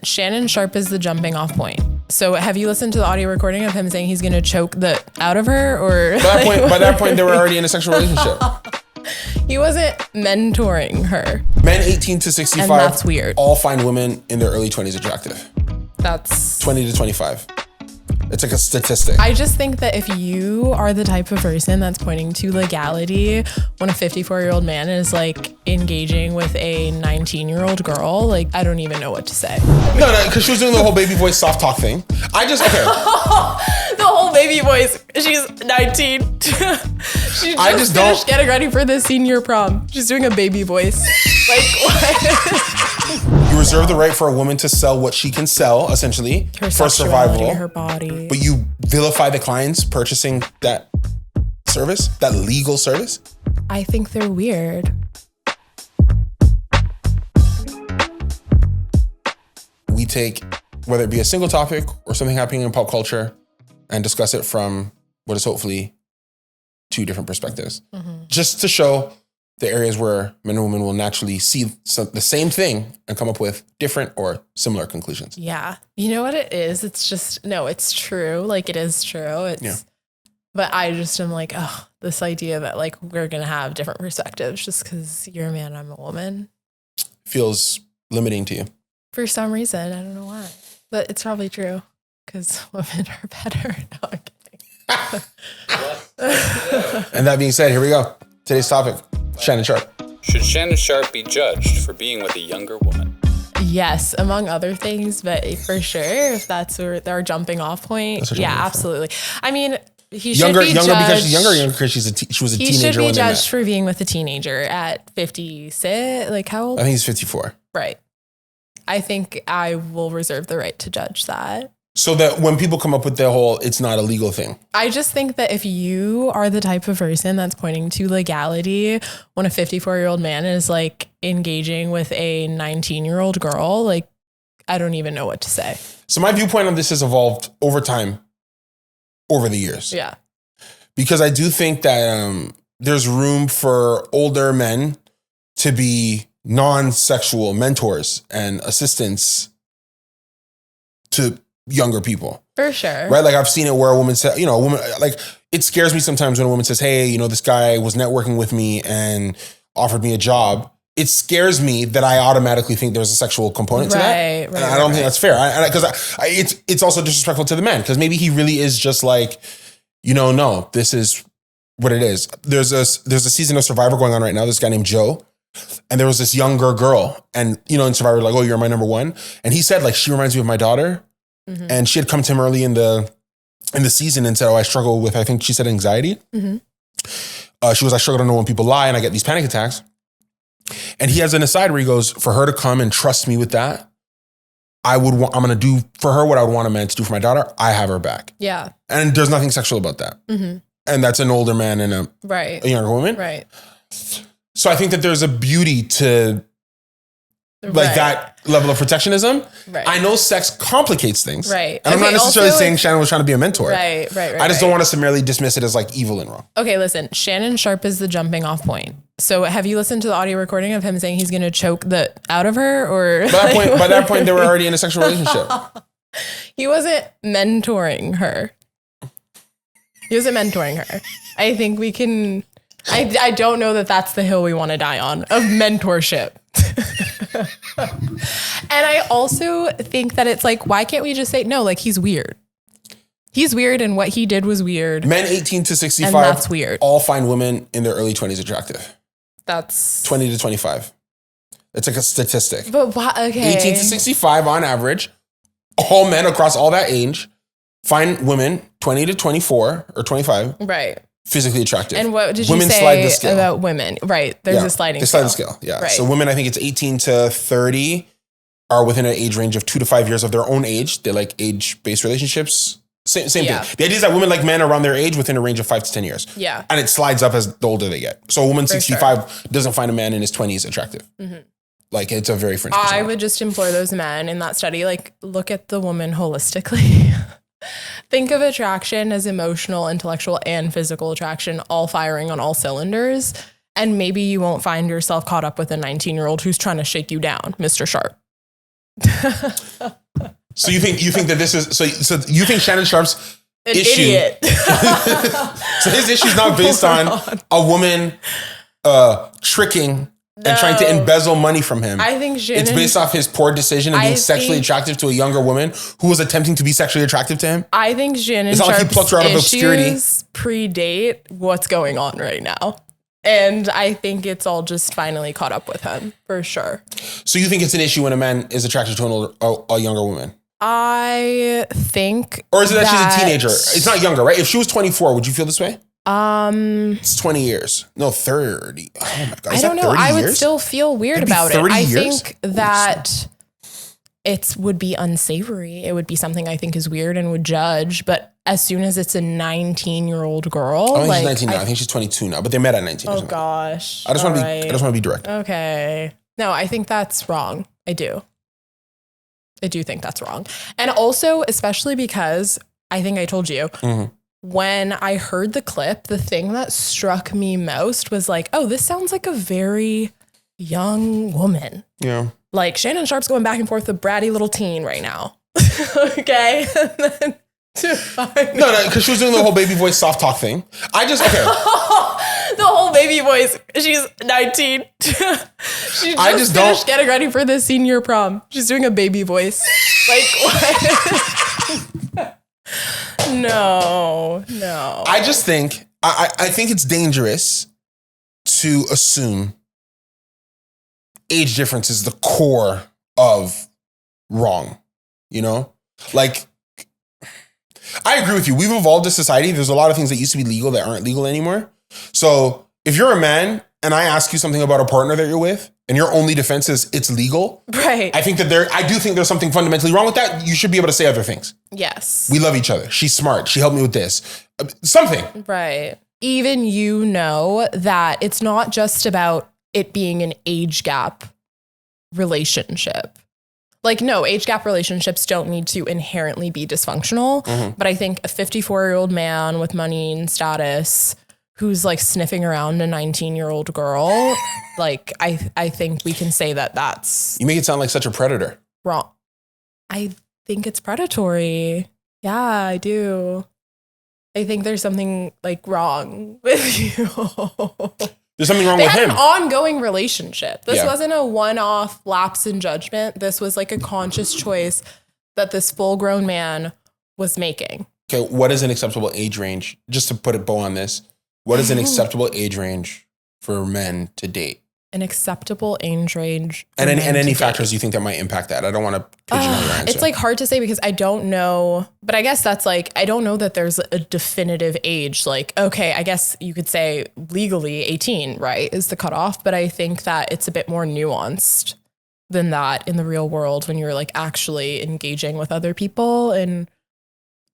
Shannon Sharpe is the jumping off point. So have you listened to the audio recording of him saying he's going to choke the out of her? Or by that point, they were already in a sexual relationship. He wasn't mentoring her. Men 18 to 65. And that's weird. All find women in their early 20s attractive. That's 20 to 25. It's like a statistic. I just think that if you are the type of person that's pointing to legality when a 54-year-old man is like engaging with a 19-year-old girl, like I don't even know what to say. No, because she was doing the whole baby voice soft talk thing. The whole baby voice. She's 19. She just finished getting ready for the senior prom. She's doing a baby voice. Like what? You reserve the right for a woman to sell what she can sell, essentially, Her for survival. her body. But you vilify the clients purchasing that service, that legal service? I think they're weird. We take, whether it be a single topic or something happening in pop culture, and discuss it from what is hopefully two different perspectives. Mm-hmm. Just to show the areas where men and women will naturally see the same thing and come up with different or similar conclusions. Yeah. You know what it is? It's just, no, it's true. Like it is true. But I just am like, oh, this idea that like we're going to have different perspectives just because you're a man, I'm a woman. Feels limiting to you. For some reason. I don't know why. But it's probably true because women are better. No, I'm kidding. And that being said, here we go. Today's topic. Shannon Sharpe. Should Shannon Sharpe be judged for being with a younger woman? Yes, among other things, but for sure, if that's our jumping off point, absolutely. I mean, he should be judged. Because she's younger because she was a teenager. He should be when judged for being with a teenager at 56. Like how old? I think he's 54. Right. I think I will reserve the right to judge that. So that when people come up with the whole, it's not a legal thing. I just think that if you are the type of person that's pointing to legality when a 54-year-old man is like engaging with a 19-year-old girl, like I don't even know what to say. So my viewpoint on this has evolved over time, over the years. Yeah. Because I do think that there's room for older men to be non-sexual mentors and assistants to younger people. For sure. Right? Like I've seen it where a woman said, a woman, like it scares me sometimes when a woman says, hey, this guy was networking with me and offered me a job. It scares me that I automatically think there's a sexual component to that. Right, I don't think that's fair. Because it's also disrespectful to the man because maybe he really is just like, no, this is what it is. There's a season of Survivor going on right now. This guy named Joe. And there was this younger girl and, in Survivor, like, oh, you're my number one. And he said, like, she reminds me of my daughter. Mm-hmm. And she had come to him early in the season and said, oh, I struggle with, I think she said anxiety. Mm-hmm. She was, I struggle to know when people lie and I get these panic attacks. And he has an aside where he goes, for her to come and trust me with that, I'm going to do for her what I would want a man to do for my daughter. I have her back. Yeah. And there's nothing sexual about that. Mm-hmm. And that's an older man and a younger woman. Right. So I think that there's a beauty to like that level of protectionism. Right. I know sex complicates things. Right. And I'm not necessarily saying Shannon was trying to be a mentor. Right. I just don't want us to merely dismiss it as like evil and wrong. Okay, listen. Shannon Sharpe is the jumping off point. So have you listened to the audio recording of him saying he's going to choke the out of her? Or by that point, they were already in a sexual relationship. He wasn't mentoring her. I think we can... I don't know that that's the hill we want to die on, of mentorship. And I also think that it's like, why can't we just say, no, like he's weird. He's weird and what he did was weird. Men 18 to 65 and that's weird. All find women in their early 20s attractive. That's 20 to 25. It's like a statistic. But why? Okay. 18 to 65 on average, all men across all that age find women 20 to 24 or 25. Right. Physically attractive. And what did women you say about women? Right. There's a sliding scale. They slide the scale. Yeah. Right. So women, I think it's 18 to 30 are within an age range of 2 to 5 years of their own age. They like age-based relationships. Same thing. The idea is that women like men around their age within a range of 5 to 10 years. Yeah. And it slides up as the older they get. So a woman 65 doesn't find a man in his 20s attractive. Mm-hmm. Like it's a very fringe percent. I would just implore those men in that study, like look at the woman holistically. Think of attraction as emotional, intellectual, and physical attraction, all firing on all cylinders. And maybe you won't find yourself caught up with a 19-year-old who's trying to shake you down, Mr. Sharpe. So you think that this is so you think Shannon Sharpe's an issue? Idiot. So his issue is not based on a woman tricking and trying to embezzle money from him. I think it's based off his poor decision of being sexually attractive to a younger woman who was attempting to be sexually attractive to him. I think Shannon Sharpe's issues predate what's going on right now. And I think it's all just finally caught up with him, for sure. So you think it's an issue when a man is attracted to a younger woman? I think. Or is it that she's a teenager? It's not younger, right? If she was 24, would you feel this way? It's 20 years. No, 30. Oh my God. I don't know. I would still feel weird about it. I think that it would be unsavory. It would be something I think is weird and would judge. But as soon as it's a 19-year-old girl, I think she's 19 now. I think she's 22 now, but they met at 19. Oh gosh. I just want to be direct. Okay. No, I think that's wrong. I do think that's wrong. And also, especially because I think I told you, when I heard the clip, the thing that struck me most was like, oh, this sounds like a very young woman. Yeah. Like Shannon Sharpe's going back and forth with bratty little teen right now. Okay. No, because she was doing the whole baby voice soft talk thing. The whole baby voice. She's 19. She just finished getting ready for the senior prom. She's doing a baby voice. Like, what? No. I just think, I think it's dangerous to assume age difference is the core of wrong, you know? Like, I agree with you. We've evolved as society. There's a lot of things that used to be legal that aren't legal anymore. So if you're a man and I ask you something about a partner that you're with and your only defense is it's legal, right? I do think there's something fundamentally wrong with that. You should be able to say other things. Yes. We love each other. She's smart. She helped me with this. Something. Right. Even you know that it's not just about it being an age gap relationship. Like, no, age gap relationships don't need to inherently be dysfunctional. But I think a 54-year-old man with money and status who's like sniffing around a 19-year-old girl, like, I think we can say that that's... You make it sound like such a predator. Wrong. I think it's predatory. Yeah, I do. I think there's something like wrong with you. There's something wrong with him. They had an ongoing relationship. This wasn't a one-off lapse in judgment. This was like a conscious choice that this full-grown man was making. Okay, what is an acceptable age range? Just to put a bow on this, what is an acceptable age range for men to date? An acceptable age range. And any factors you think that might impact that? I don't want to pigeonhole your answer. It's like hard to say because I don't know, but I guess that's like, I don't know that there's a definitive age. Like, okay, I guess you could say legally 18, right, is the cutoff. But I think that it's a bit more nuanced than that in the real world when you're like actually engaging with other people in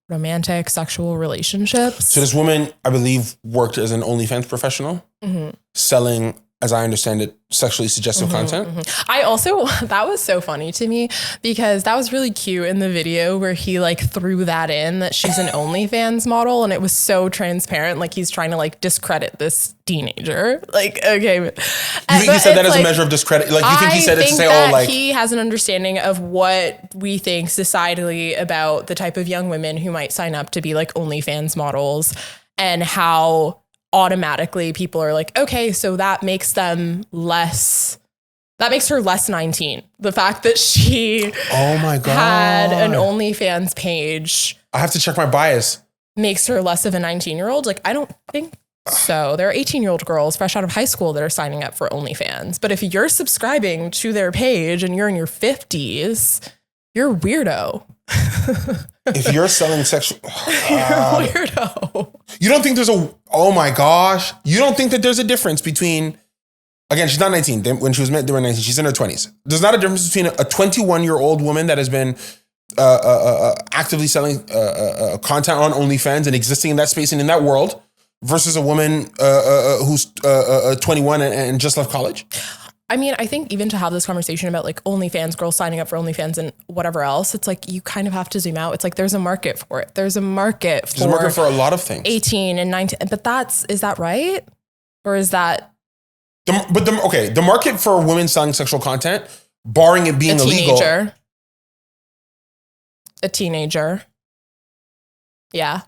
romantic sexual relationships. So this woman, I believe, worked as an OnlyFans professional, selling, as I understand it, sexually suggestive content. I also, that was so funny to me because that was really cute in the video where he like threw that in that she's an OnlyFans model and it was so transparent. Like he's trying to like discredit this teenager. Like, okay. You think he said that as a measure of discredit? Like you think he said it to say, oh, like. He has an understanding of what we think societally about the type of young women who might sign up to be like OnlyFans models and how automatically people are like, okay, so that makes her less 19. The fact that she had an OnlyFans page. I have to check my bias. Makes her less of a 19-year-old. Like, I don't think so. There are 18-year-old girls fresh out of high school that are signing up for OnlyFans. But if you're subscribing to their page and you're in your 50s, you're a weirdo. If you're selling sexual... You're a weirdo. You don't think there's oh my gosh. You don't think that there's a difference between... Again, she's not 19. When she was met, they were 19. She's in her 20s. There's not a difference between a 21-year-old woman that has been actively selling content on OnlyFans and existing in that space and in that world versus a woman who's 21 and just left college? I mean, I think even to have this conversation about like OnlyFans, girls signing up for OnlyFans and whatever else, it's like you kind of have to zoom out. It's like there's a market for it. There's a market for a lot of things. 18 and 19. But is that right? Or is that... The market for women selling sexual content, barring it being illegal... a teenager. Yeah.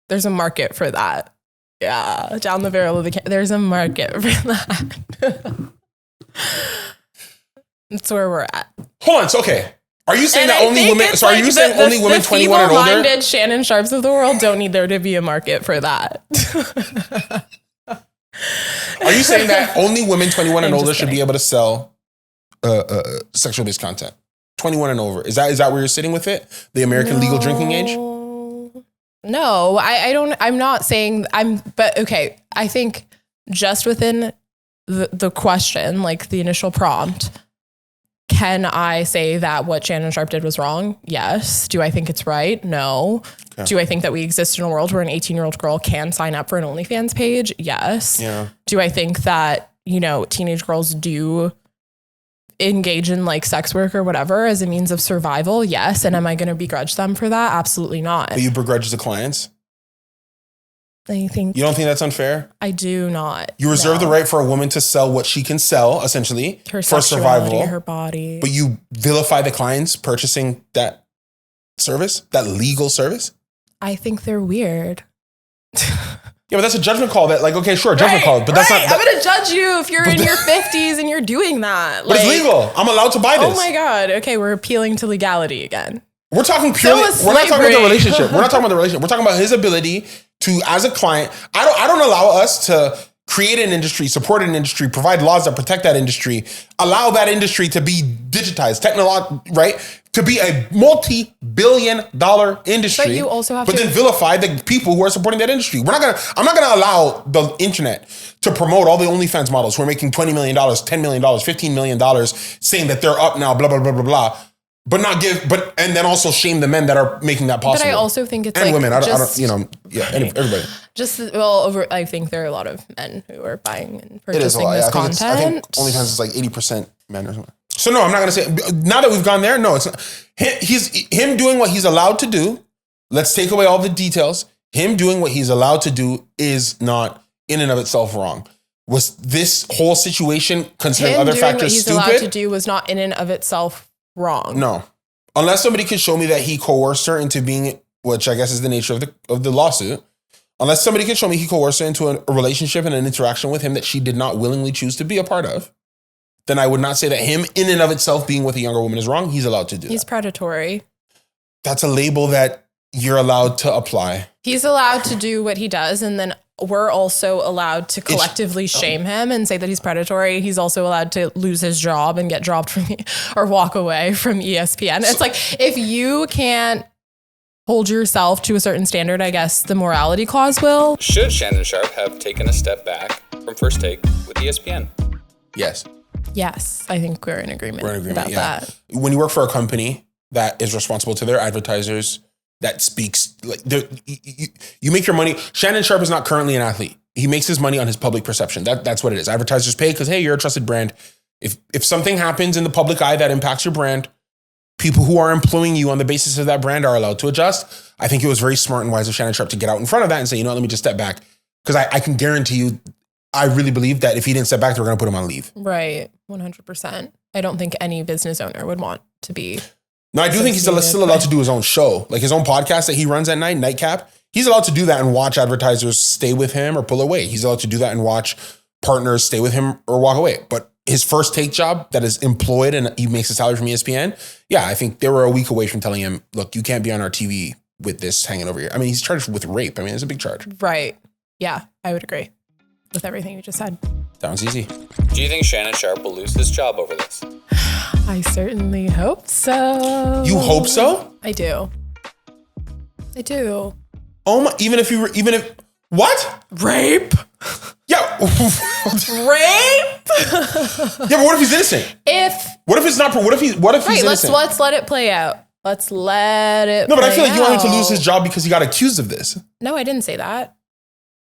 There's a market for that. Yeah. Down the barrel of there's a market for that. That's where we're at. Hold on. So, okay. Are you saying that only women? So, are you saying only women 21 and older? The feeble-minded Shannon Sharpes of the world don't need there to be a market for that. Are you saying that only women 21 and older should be able to sell sexual-based content? 21 and over. Is that where you're sitting with it? The American legal drinking age? No, I don't. I'm not saying but okay. I think just within the question, like the initial prompt, can I say that what Shannon Sharpe did was wrong? Yes. Do I think it's right? No. Okay. Do I think that we exist in a world where an 18-year-old girl can sign up for an OnlyFans page? Yes. Yeah. Do I think that, teenage girls do engage in like sex work or whatever as a means of survival? Yes. And am I going to begrudge them for that? Absolutely not. But you begrudge the clients? I think. You don't think that's unfair? I do not. You reserve the right for a woman to sell what she can sell, essentially, her for survival. Her body. But you vilify the clients purchasing that service, that legal service? I think they're weird. Yeah, but that's a judgment call that, like, okay, sure, judgment call. But that's not. I'm going to judge you if you're in your 50s and you're doing that. But it's legal. I'm allowed to buy this. Oh my God. Okay, we're appealing to legality again. We're talking purely. We're not talking about the relationship. We're not talking about the relationship. We're talking about his ability to, as a client, I don't allow us to create an industry, support an industry, provide laws that protect that industry, allow that industry to be digitized, right? To be a multi-billion-dollar industry. But you also have to then vilify the people who are supporting that industry. I'm not gonna allow the internet to promote all the OnlyFans models who are making $20 million, $10 million, $15 million, saying that they're up now, blah, blah, blah, blah, blah. And then also shame the men that are making that possible. But I also think it's and like women. Everybody. I think there are a lot of men who are buying and purchasing this content. I think OnlyFans is like 80% men or something. So no, I'm not going to say, now that we've gone there, no, it's not. Him doing what he's allowed to do. Let's take away all the details. Him doing what he's allowed to do is not in and of itself wrong. Was this whole situation, considering other factors, stupid? What he's allowed to do was not in and of itself wrong. No. Unless somebody could show me that he coerced her into being, which I guess is the nature of the lawsuit. Unless somebody can show me he coerced her into a relationship and an interaction with him that she did not willingly choose to be a part of, then I would not say that him in and of itself being with a younger woman is wrong. He's allowed to do He's predatory. That's a label that you're allowed to apply. He's allowed to do what he does, and then we're also allowed to collectively shame him and say that he's predatory. He's also allowed to lose his job and get dropped from or walk away from ESPN. It's like, if you can't hold yourself to a certain standard, I guess the morality clause will. Should Shannon Sharpe have taken a step back from First Take with ESPN? Yes. Yes, I think we're in agreement about that. When you work for a company that is responsible to their advertisers, that speaks, like, you make your money. Shannon Sharpe is not currently an athlete. He makes his money on his public perception. That's what it is. Advertisers pay because, hey, you're a trusted brand. If something happens in the public eye that impacts your brand, people who are employing you on the basis of that brand are allowed to adjust. I think it was very smart and wise of Shannon Sharpe to get out in front of that and say, let me just step back. Because I can guarantee you, I really believe that if he didn't step back, they were going to put him on leave. Right. 100%. I don't think any business owner would want to be. No, I do think he's still allowed to do his own show, like his own podcast that he runs at night, Nightcap. He's allowed to do that and watch advertisers stay with him or pull away. He's allowed to do that and watch partners stay with him or walk away. But his First Take job that is employed and he makes a salary from ESPN, yeah, I think they were a week away from telling him, look, you can't be on our TV with this hanging over here. I mean, he's charged with rape. I mean, it's a big charge. Right. Yeah, I would agree with everything you just said. Sounds easy. Do you think Shannon Sharpe will lose his job over this? I certainly hope so. You hope so? I do. Oh my! Even if what? Rape? Yeah. Rape? Yeah, but what if he's innocent? What if it's not? What if he's innocent? Let's let it play out. Let's let it. No, but I feel like you want him to lose his job because he got accused of this. No, I didn't say that.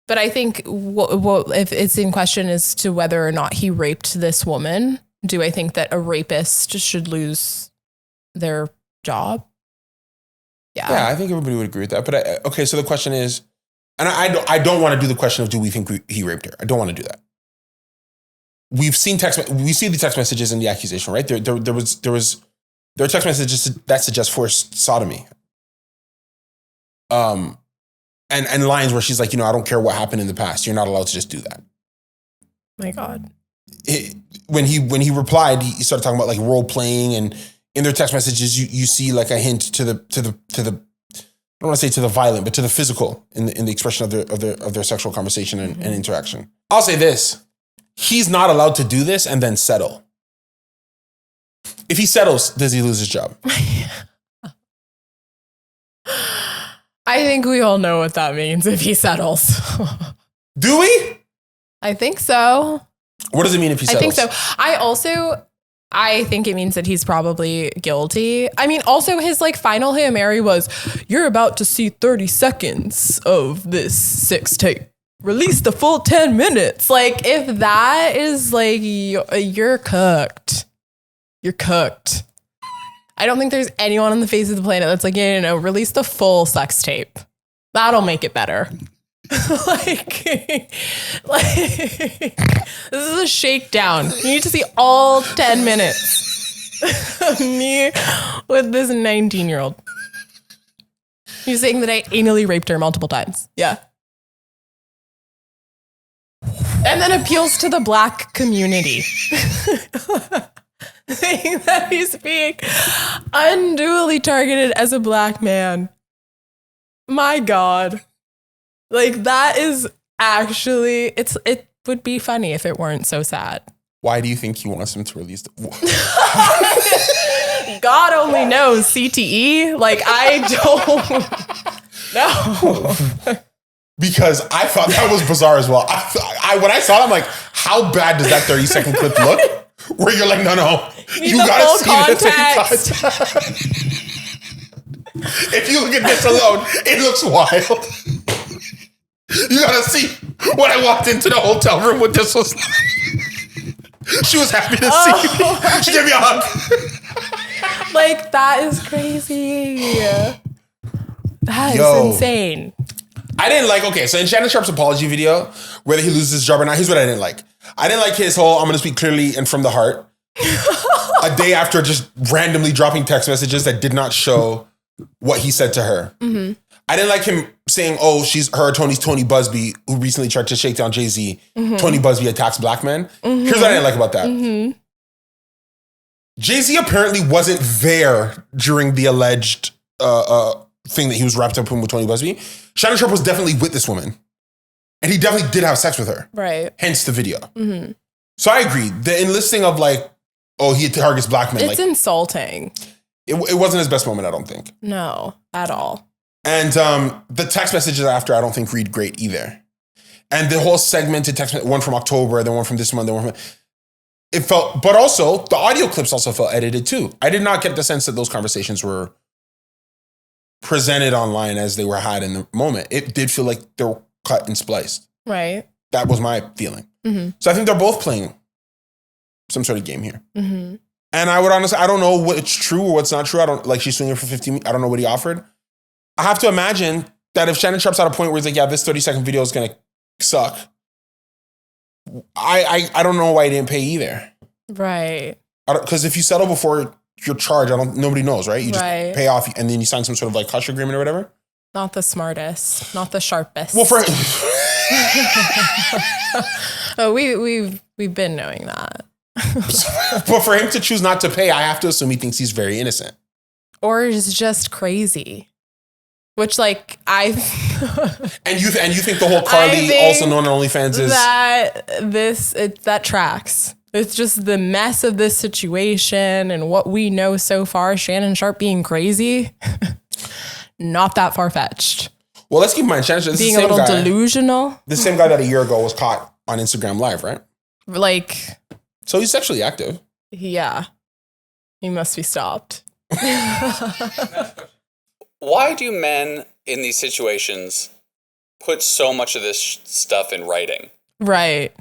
But I think if it's in question as to whether or not he raped this woman, do I think that a rapist should lose their job? Yeah, I think everybody would agree with that. But okay, so the question is, and I don't want to do the question of do we think he raped her? I don't want to do that. We see the text messages and the accusation, right? There are text messages that suggest forced sodomy. And lines where she's like, I don't care what happened in the past. You're not allowed to just do that. My God. When he replied, he started talking about like role playing, and in their text messages, you see like a hint to the I don't want to say to the violent, but to the physical in the expression of their sexual conversation and interaction. I'll say this: he's not allowed to do this and then settle. If he settles, does he lose his job? I think we all know what that means if he settles. Do we? I think so. What does it mean if he settles? I think so. I think it means that he's probably guilty. I mean, also his like final Hail Mary was, "You're about to see 30 seconds of this sex tape. Release the full 10 minutes." Like, if that is like, you're cooked. You're cooked. I don't think there's anyone on the face of the planet that's like, release the full sex tape. That'll make it better. like, this is a shakedown. You need to see all 10 minutes of me with this 19-year-old. He's saying that I anally raped her multiple times. Yeah. And then appeals to the Black community. Saying that he's being unduly targeted as a Black man. My God. Like, that is actually, it would be funny if it weren't so sad. Why do you think he wants him to release the... God only knows, CTE. Like, I don't know. Because I thought that was bizarre as well. When I saw it, I'm like, how bad does that 30-second clip look? Where you're like, no, you gotta see this in context. If you look at this alone, it looks wild. You gotta see when I walked into the hotel room what this was like. She was happy to see me. She gave me a hug. Like, that is crazy. That is insane. I didn't like, so in Shannon Sharpe's apology video, whether he loses his job or not, here's what I didn't like. I didn't like his whole, I'm going to speak clearly and from the heart. A day after just randomly dropping text messages that did not show what he said to her. Mm-hmm. I didn't like him saying, her attorney's Tony Busby, who recently tried to shake down Jay-Z. Mm-hmm. Tony Busby attacks Black men. Mm-hmm. Here's what I didn't like about that. Mm-hmm. Jay-Z apparently wasn't there during the alleged thing that he was wrapped up in with Tony Busby. Shannon Sharpe was definitely with this woman. And he definitely did have sex with her. Right. Hence the video. Mm-hmm. So I agree. The enlisting of he targets Black men. It's insulting. It wasn't his best moment, I don't think. No, at all. And the text messages after, I don't think read great either. And the whole segmented text, one from October, then one from this month, then one from... It felt... But also, the audio clips also felt edited too. I did not get the sense that those conversations were presented online as they were had in the moment. It did feel like they were cut and spliced. Right. That was my feeling. Mm-hmm. So I think they're both playing some sort of game here. Mm-hmm. And I would honestly, I don't know what's true or what's not true. I don't, like, she's swinging for 15. I don't know what he offered. I have to imagine that if Shannon Sharpe's at a point where he's like, this 30-second video is going to suck, I don't know why he didn't pay either. Right. Because if you settle before you're charged, nobody knows, right? You just pay off and then you sign some sort of hush agreement or whatever. Not the smartest, not the sharpest. Well, for we've been knowing that. But for him to choose not to pay, I have to assume he thinks he's very innocent. Or is just crazy. Which, and you think the whole Carly, also known on OnlyFans, is that tracks. It's just the mess of this situation and what we know so far. Shannon Sharpe being crazy, not that far fetched. Well, let's keep in mind, Shannon Sharpe being a little delusional. The same guy that a year ago was caught on Instagram Live, right? So he's sexually active. Yeah, he must be stopped. Why do men in these situations put so much of this stuff in writing? Right.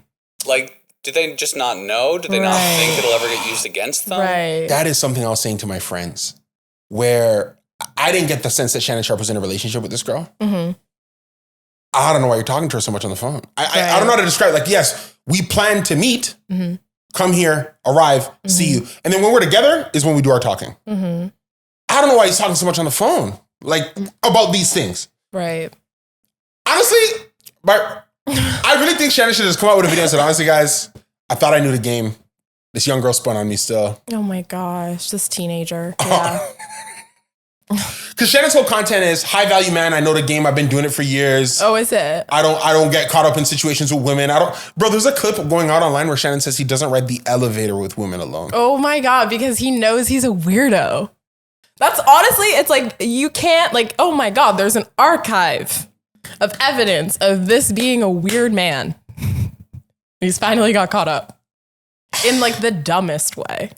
Do they just not know? Do they not think it'll ever get used against them? Right. That is something I was saying to my friends, where I didn't get the sense that Shannon Sharpe was in a relationship with this girl. Mm-hmm. I don't know why you're talking to her so much on the phone. I don't know how to describe it. Yes, we plan to meet, come here, arrive, see you. And then when we're together is when we do our talking. Mm-hmm. I don't know why he's talking so much on the phone. About these things. Right. Honestly, but I really think Shannon should just come out with a video and said, honestly, guys, I thought I knew the game. This young girl spun on me still. Oh my gosh, this teenager. Yeah. Because Shannon's whole content is high value man. I know the game. I've been doing it for years. Oh, is it? I don't get caught up in situations with women. Bro, there's a clip going out online where Shannon says he doesn't ride the elevator with women alone. Oh my God, because he knows he's a weirdo. That's honestly, it's like, you can't like, oh my God, there's an archive of evidence of this being a weird man. He's finally got caught up. In like the dumbest way.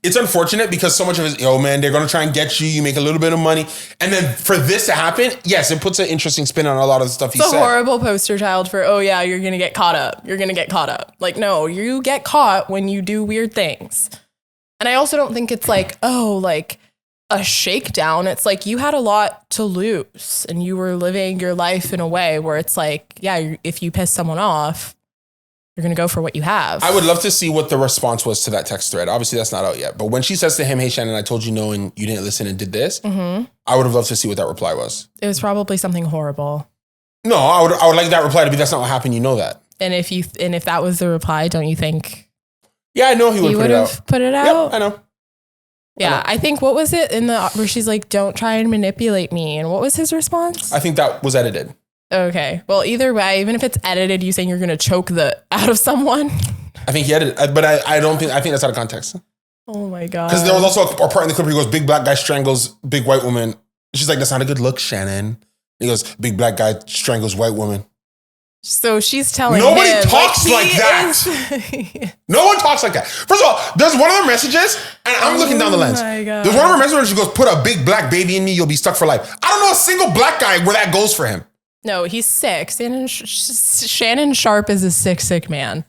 It's unfortunate because so much of it is, oh man, they're going to try and get you. You make a little bit of money. And then for this to happen, yes, it puts an interesting spin on a lot of the stuff he said. It's a horrible poster child for, oh yeah, you're going to get caught up. You're going to get caught up. Like, no, you get caught when you do weird things. And I also don't think it's like, oh, like a shakedown. It's like you had a lot to lose and you were living your life in a way where it's like, yeah, if you piss someone off, you're going to go for what you have. I would love to see what the response was to that text thread. Obviously, that's not out yet. But when she says to him, hey, Shannon, I told you no and you didn't listen and did this, I would have loved to see what that reply was. It was probably something horrible. No, I would like that reply to be, that's not what happened. You know that. And if that was the reply, don't you think? Yeah, I know he would have put it out. Yep, I know. Yeah, I think what was it where she's like, don't try and manipulate me. And what was his response? I think that was edited. Okay. Well, either way, even if it's edited, you saying you're going to choke the out of someone. I think he edited, but I think that's out of context. Oh my God. Because there was also a part in the clip where he goes, big black guy strangles big white woman. She's like, that's not a good look, Shannon. He goes, big black guy strangles white woman. So she's telling Nobody him, talks like that. No one talks like that. First of all, there's one of her messages, and I'm looking down the lens. My God. There's one of her messages where she goes, put a big black baby in me, you'll be stuck for life. I don't know a single black guy where that goes for him. No, he's sick. Shannon Sharpe is a sick man.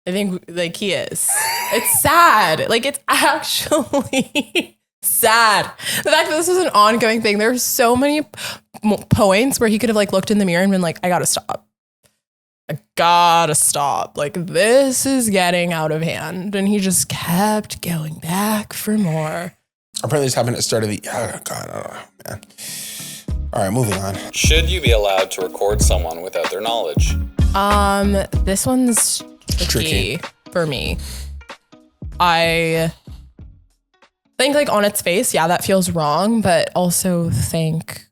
I think like he is. It's sad. Like it's actually sad. The fact that this is an ongoing thing. There's so many points where he could have like looked in the mirror and been like, I gotta stop. I gotta stop. Like this is getting out of hand. And he just kept going back for more. Apparently this happened at the start of the, oh God, I don't know, man. All right, moving on. Should you be allowed to record someone without their knowledge? This one's tricky for me. I think like on its face, yeah, that feels wrong, but also thank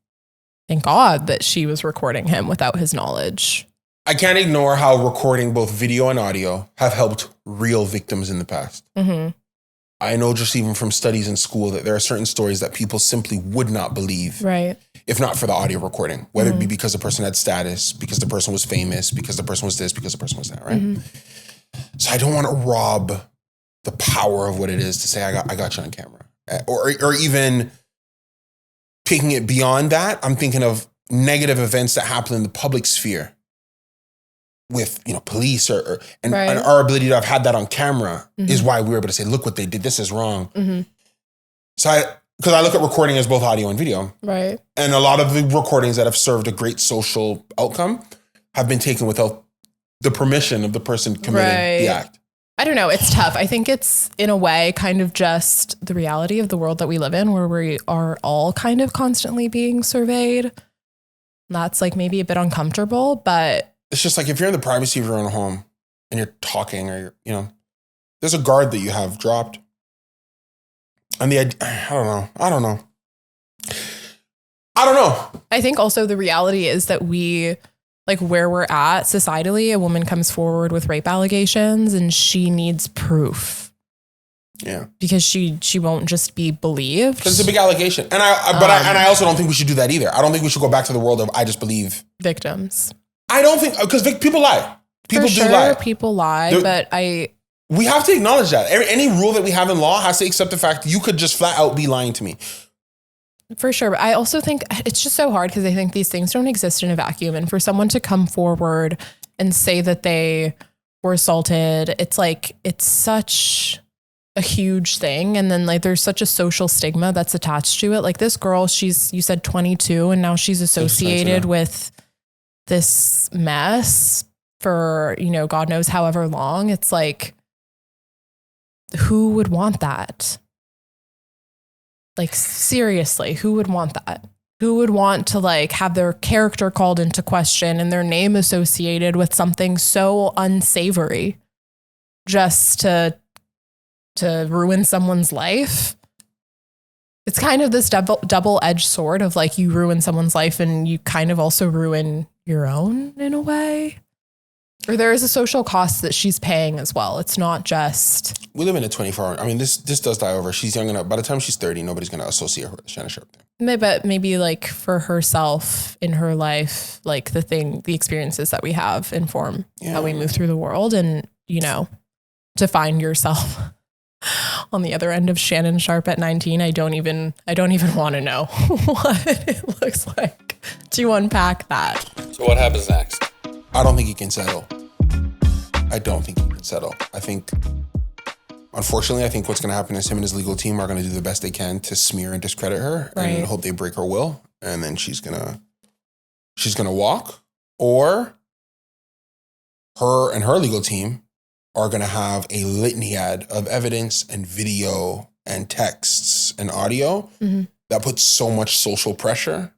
God that she was recording him without his knowledge. I can't ignore how recording both video and audio have helped real victims in the past. Mm-hmm. I know just even from studies in school that there are certain stories that people simply would not believe. Right. If not for the audio recording, whether it be because the person had status, because the person was famous, because the person was this, because the person was that, right? Mm-hmm. So I don't want to rob the power of what it is to say, I got you on camera. Or even taking it beyond that, I'm thinking of negative events that happen in the public sphere with, police and our ability to have had that on camera is why we were able to say, look what they did. This is wrong. Mm-hmm. So because I look at recording as both audio and video. Right. And a lot of the recordings that have served a great social outcome have been taken without the permission of the person committing the act. I don't know. It's tough. I think it's, in a way, kind of just the reality of the world that we live in, where we are all kind of constantly being surveyed. That's like maybe a bit uncomfortable, but... It's just like if you're in the privacy of your own home and you're talking or there's a guard that you have dropped. And I don't know. I think also the reality is that we, like where we're at societally, a woman comes forward with rape allegations and she needs proof. Yeah. Because she won't just be believed. Because it's a big allegation. And I also don't think we should do that either. I don't think we should go back to the world of I just believe victims. I don't think, because people lie. People do lie. People lie, we have to acknowledge that. Any rule that we have in law has to accept the fact that you could just flat out be lying to me. For sure. But I also think it's just so hard because I think these things don't exist in a vacuum. And for someone to come forward and say that they were assaulted, it's like, it's such a huge thing. And then like, there's such a social stigma that's attached to it. Like this girl, you said 22 and now she's associated with this mess for, God knows however long. It's like, who would want that? Like, seriously, who would want that? who would want to like have their character called into question and their name associated with something so unsavory just to ruin someone's life? It's kind of this double-edged sword of like you ruin someone's life and you kind of also ruin your own in a way. Or there is a social cost that she's paying as well. It's not just... We live in a 24-hour... I mean, this does die over. She's young enough. By the time she's 30, nobody's going to associate her with Shannon Sharpe. But maybe like for herself in her life, like the experiences that we have inform how we move through the world. And, you know, to find yourself on the other end of Shannon Sharpe at 19, I don't even want to know what it looks like to unpack that. So what happens next? I don't think he can settle. I think, unfortunately, what's going to happen is him and his legal team are going to do the best they can to smear and discredit her and hope they break her will. And then she's going to walk, or her and her legal team are going to have a litany of evidence and video and texts and audio that puts so much social pressure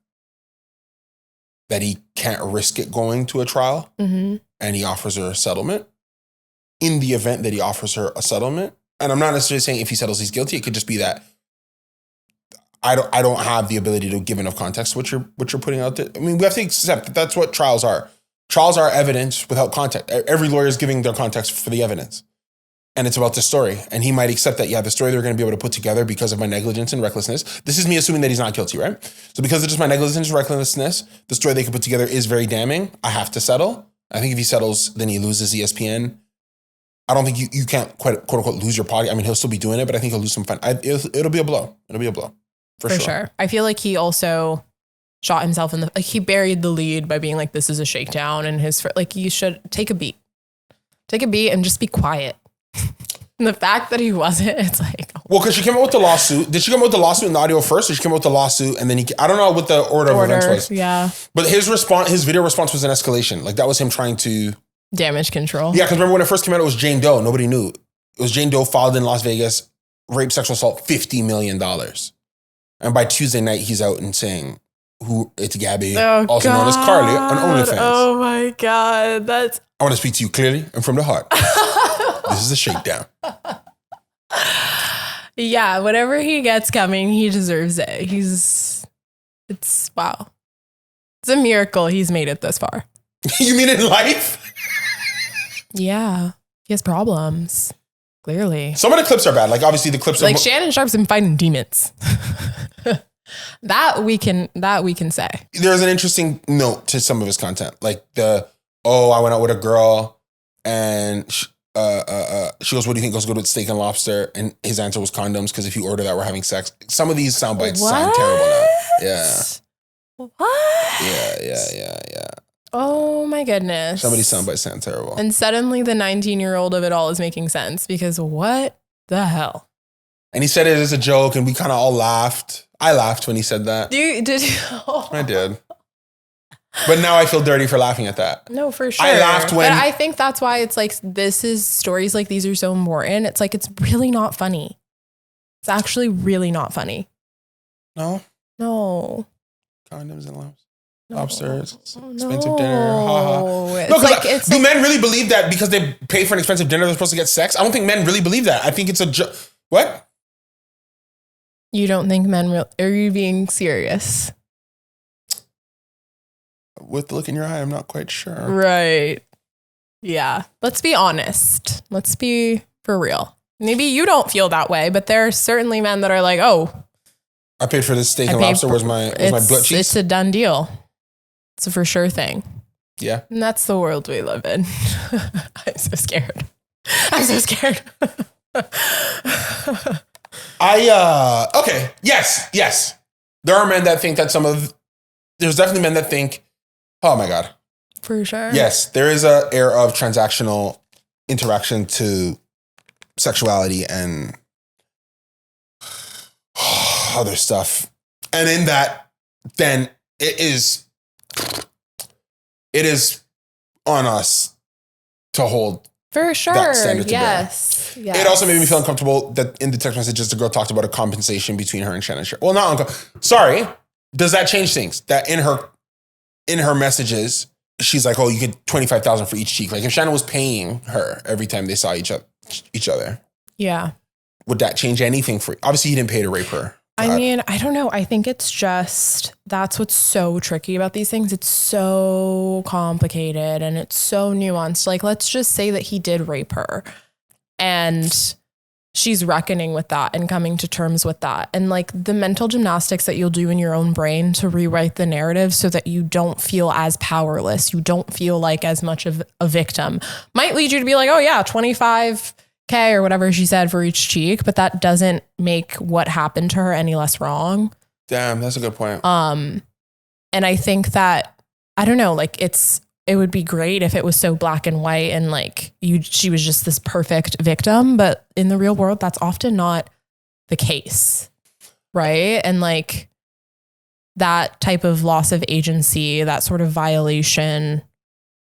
that he can't risk it going to a trial, and he offers her a settlement. In the event that he offers her a settlement, and I'm not necessarily saying if he settles he's guilty, it could just be that I don't have the ability to give enough context to what you're putting out there. I mean, we have to accept that that's what trials are. Trials are evidence without context. Every lawyer is giving their context for the evidence. And it's about the story. And he might accept that, the story they're going to be able to put together because of my negligence and recklessness. This is me assuming that he's not guilty, right? So because of just my negligence and recklessness, the story they can put together is very damning. I have to settle. I think if he settles, then he loses ESPN. I don't think you can't quote unquote lose your podcast. I mean, he'll still be doing it, but I think he'll lose some fun. It'll be a blow. It'll be a blow. For sure. I feel like he also shot himself in he buried the lead by being like, this is a shakedown. And you should take a beat and just be quiet. And the fact that he wasn't, it's like... Well, because she came out with the lawsuit. Did she come out with the lawsuit in the audio first, or she came out with the lawsuit and then I don't know what the order of events was. Yeah. But his video response was an escalation. Like, that was him trying to... Damage control. Yeah, because remember when it first came out, it was Jane Doe. Nobody knew. It was Jane Doe filed in Las Vegas, rape, sexual assault, $50 million. And by Tuesday night, he's out and saying, it's Gabby, also known as Carly, on OnlyFans. Oh my God. I want to speak to you clearly and from the heart. This is a shakedown. Yeah, whatever he gets coming, he deserves it. Wow. It's a miracle he's made it this far. You mean in life? Yeah. He has problems. Clearly. Some of the clips are bad. Like, obviously the clips are... Like, Shannon Sharpe's been fighting demons. That we can say. There's an interesting note to some of his content. Like I went out with a girl and she goes, what do you think? Goes good with steak and lobster. And his answer was condoms, because if you order that, we're having sex. Some of these sound bites sound terrible now. Yeah. What? Yeah. Oh my goodness. Some of these sound bites sound terrible. And suddenly the 19-year-old of it all is making sense, because what the hell? And he said it as a joke, and we kind of all laughed. I laughed when he said that. Did you? Oh. I did. But now I feel dirty for laughing at that. No, for sure. I laughed when... But I think that's why it's like, stories like these are so important. It's like, it's really not funny. It's actually really not funny. No? No. Condoms and No. lobsters. Expensive dinner. Ha It's do men really believe that because they pay for an expensive dinner, they're supposed to get sex? I don't think men really believe that. I think it's a joke. What? You don't think men are you being serious? With the look in your eye, I'm not quite sure. Right. Yeah. Let's be honest. Let's be for real. Maybe you don't feel that way, but there are certainly men that are like, oh, I paid for this steak and lobster. Where's my butt cheese? It's a done deal. It's a for sure thing. Yeah. And that's the world we live in. I'm so scared. Okay. Yes. There are men that think that there's definitely men that think, oh my God. For sure. Yes. There is a air of transactional interaction to sexuality and other stuff. And in that, then it is on us to hold for sure that standard to yes. bear. It also made me feel uncomfortable that in the text messages, the girl talked about a compensation between her and Shannon Sharpe. Well, sorry. Does that change things? That in her messages, she's like, oh, you get 25,000 for each cheek. Like if Shannon was paying her every time they saw each other. Yeah. Would that change anything for you? Obviously, he didn't pay to rape her. I mean, I don't know. I think it's just, that's what's so tricky about these things. It's so complicated and it's so nuanced. Like, let's just say that he did rape her and she's reckoning with that and coming to terms with that. And like the mental gymnastics that you'll do in your own brain to rewrite the narrative so that you don't feel as powerless, you don't feel like as much of a victim, might lead you to be like, oh yeah, 25K or whatever she said for each cheek, but that doesn't make what happened to her any less wrong. Damn, that's a good point. And I think that, I don't know, like it would be great if it was so black and white and like she was just this perfect victim, but in the real world, that's often not the case. Right. And like that type of loss of agency, that sort of violation,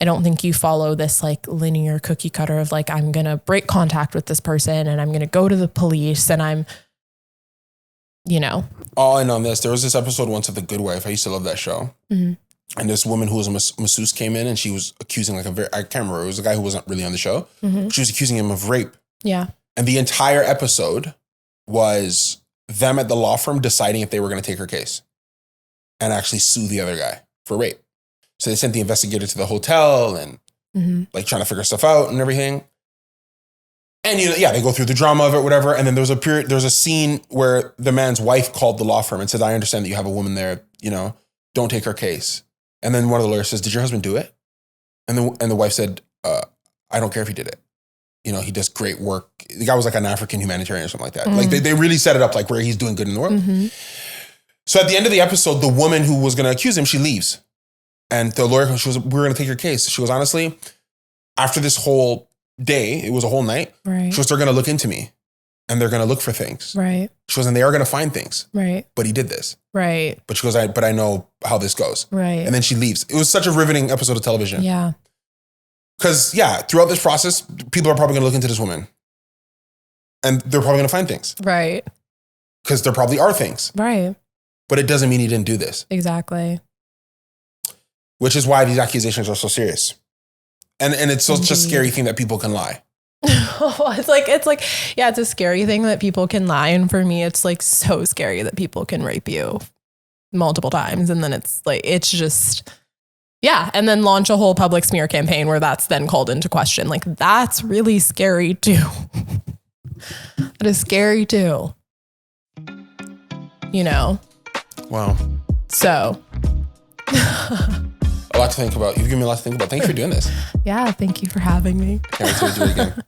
I don't think you follow this like linear cookie cutter of like, I'm going to break contact with this person and I'm going to go to the police and I'm, you know. All in on this, there was this episode once of The Good Wife. I used to love that show. Mm-hmm. And this woman who was a masseuse came in and she was accusing like I can't remember, it was a guy who wasn't really on the show. Mm-hmm. She was accusing him of rape. Yeah. And the entire episode was them at the law firm deciding if they were going to take her case and actually sue the other guy for rape. So they sent the investigator to the hotel and like trying to figure stuff out and everything. And they go through the drama of it, whatever. And then there's a scene where the man's wife called the law firm and said, I understand that you have a woman there, don't take her case. And then one of the lawyers says, did your husband do it? And the wife said, I don't care if he did it. He does great work. The guy was like an African humanitarian or something like that. Mm-hmm. Like they really set it up like where he's doing good in the world. Mm-hmm. So at the end of the episode, the woman who was going to accuse him, she leaves. And the lawyer, she was, we're going to take your case. She goes, honestly, after this whole day, it was a whole night. Right. She goes, they're going to look into me and they're going to look for things. Right. She goes, and they are going to find things. Right. But he did this. Right. But she goes, but I know how this goes. Right. And then she leaves. It was such a riveting episode of television. Yeah. Because, throughout this process, people are probably going to look into this woman. And they're probably going to find things. Right. Because there probably are things. Right. But it doesn't mean he didn't do this. Exactly. Which is why these accusations are so serious. And it's such a scary thing that people can lie. It's a scary thing that people can lie. And for me, it's like so scary that people can rape you multiple times. And then it's just, and then launch a whole public smear campaign where that's then called into question. Like, that's really scary too. That is scary too. Wow. So. A lot to think about. You've given me a lot to think about. Thank you for doing this. Yeah, thank you for having me. Can't wait to do it again.